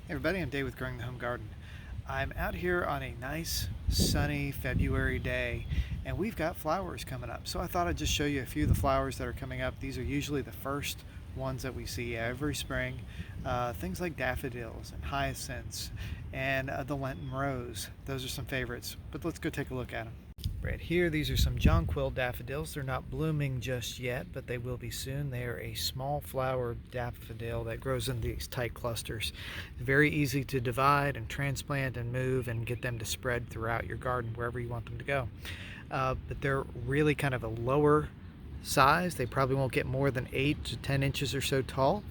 Hey everybody, I'm Dave with Growing the Home Garden. I'm out here on a nice sunny February day and we've got flowers coming up. So I thought I'd just show you a few of the flowers that are coming up. These are usually the first ones that we see every spring. Things like daffodils and hyacinths and the Lenten Rose. Those are some favorites, but let's go take a look at them. Right here, these are some jonquil daffodils. They're not blooming just yet, but they will be soon. They are a small flower daffodil that grows in these tight clusters. Very easy to divide and transplant and move and get them to spread throughout your garden wherever you want them to go. But they're really kind of a lower size. They probably won't get more than 8 to 10 inches or so tall,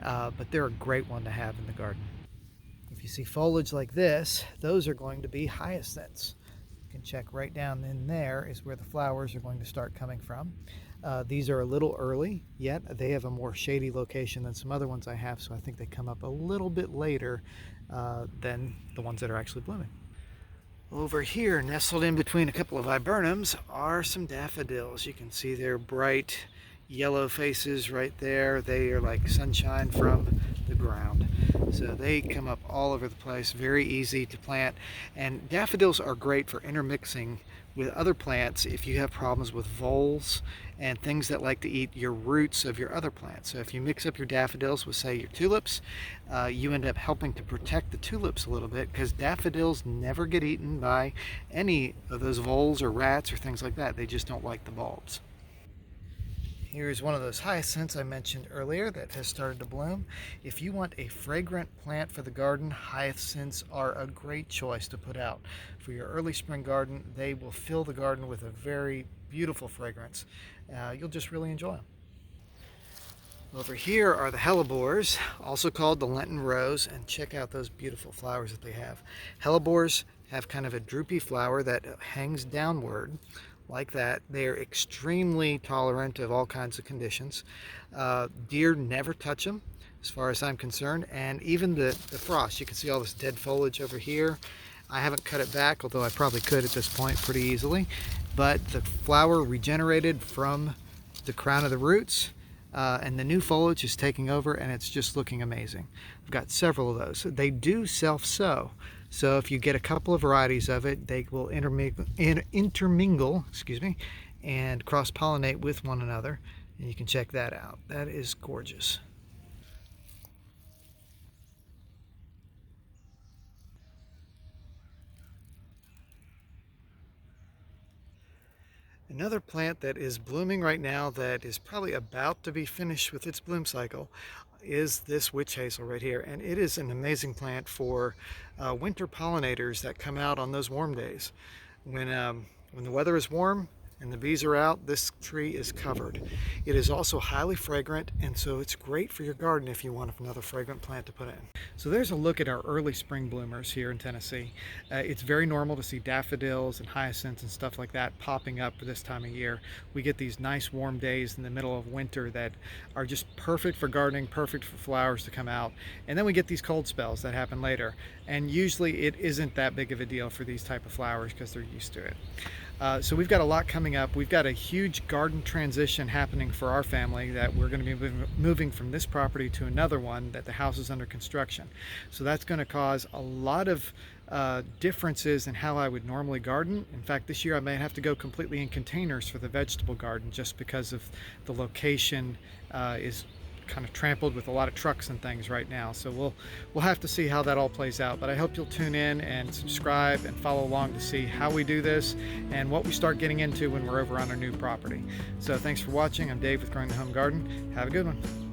but they're a great one to have in the garden. If you see foliage like this, those are going to be hyacinths. You can check right down in there is where the flowers are going to start coming from. These are a little early yet. They have a more shady location than some other ones I have, so I think they come up a little bit later than the ones that are actually blooming. Over here, nestled in between a couple of viburnums, are some daffodils. You can see their bright yellow faces right there. They are like sunshine from the ground. So they come up all over the place, very easy to plant. And daffodils are great for intermixing with other plants if you have problems with voles and things that like to eat your roots of your other plants. So if you mix up your daffodils with, say, your tulips, you end up helping to protect the tulips a little bit, because daffodils never get eaten by any of those voles or rats or things like that. They just don't like the bulbs. Here's one of those hyacinths I mentioned earlier that has started to bloom. If you want a fragrant plant for the garden, hyacinths are a great choice to put out. For your early spring garden, they will fill the garden with a very beautiful fragrance. You'll just really enjoy them. Over here are the hellebores, also called the Lenten Rose, and check out those beautiful flowers that they have. Hellebores have kind of a droopy flower that hangs downward like that. They are extremely tolerant of all kinds of conditions. Deer never touch them as far as I'm concerned, and even the frost. You can see all this dead foliage over here. I haven't cut it back, although I probably could at this point pretty easily, but the flower regenerated from the crown of the roots, and the new foliage is taking over, and it's just looking amazing. I've got several of those. They do self-sow, so if you get a couple of varieties of it, they will intermingle, and cross-pollinate with one another, and you can check that out. That is gorgeous. Another plant that is blooming right now that is probably about to be finished with its bloom cycle is this witch hazel right here, and it is an amazing plant for winter pollinators that come out on those warm days. When the weather is warm and the bees are out, this tree is covered. It is also highly fragrant, and so it's great for your garden if you want another fragrant plant to put in. So there's a look at our early spring bloomers here in Tennessee. It's very normal to see daffodils and hyacinths and stuff like that popping up this time of year. We get these nice warm days in the middle of winter that are just perfect for gardening, perfect for flowers to come out. And then we get these cold spells that happen later. And usually it isn't that big of a deal for these type of flowers because they're used to it. So we've got a lot coming up. We've got a huge garden transition happening for our family, that we're going to be moving from this property to another one that the house is under construction. So that's going to cause a lot of differences in how I would normally garden. In fact, this year I may have to go completely in containers for the vegetable garden, just because of the location is kind of trampled with a lot of trucks and things right now. So we'll have to see how that all plays out, but I hope you'll tune in and subscribe and follow along to see how we do this and what we start getting into when we're over on our new property. So thanks for watching. I'm Dave with Growing the Home Garden. Have a good one.